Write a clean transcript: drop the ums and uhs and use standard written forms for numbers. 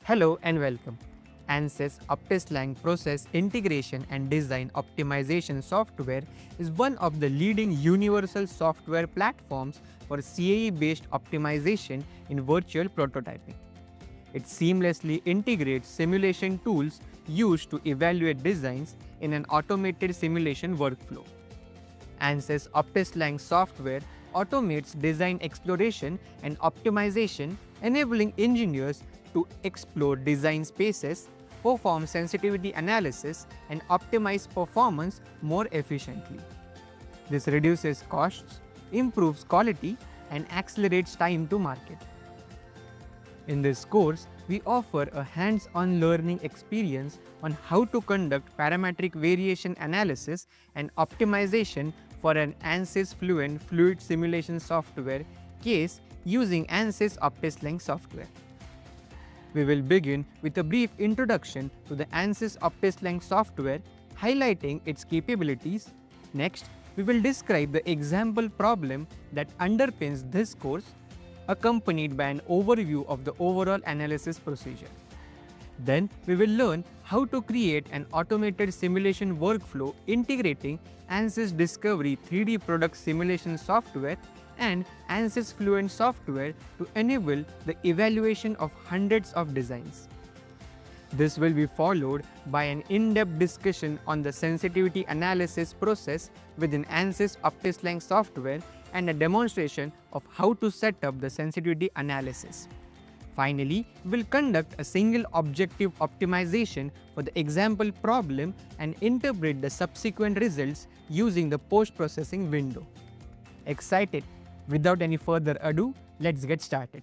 Hello and welcome. Ansys optiSLang process integration and design optimization software is one of the leading universal software platforms for CAE-based optimization in virtual prototyping. It seamlessly integrates simulation tools used to evaluate designs in an automated simulation workflow. Ansys optiSLang software automates design exploration and optimization, enabling engineers to explore design spaces, perform sensitivity analysis, and optimize performance more efficiently. This reduces costs, improves quality, and accelerates time to market. In this course, we offer a hands-on learning experience on how to conduct parametric variation analysis and optimization for an Ansys Fluent fluid simulation software case using Ansys optiSLang software. We will begin with a brief introduction to the Ansys optiSLang software, highlighting its capabilities. Next, we will describe the example problem that underpins this course, accompanied by an overview of the overall analysis procedure. Then, we will learn how to create an automated simulation workflow integrating Ansys Discovery 3D product simulation software and Ansys Fluent software to enable the evaluation of hundreds of designs. This will be followed by an in-depth discussion on the sensitivity analysis process within Ansys optiSLang software and a demonstration of how to set up the sensitivity analysis. Finally, we will conduct a single objective optimization for the example problem and interpret the subsequent results using the post-processing window. Excited? Without any further ado, let's get started.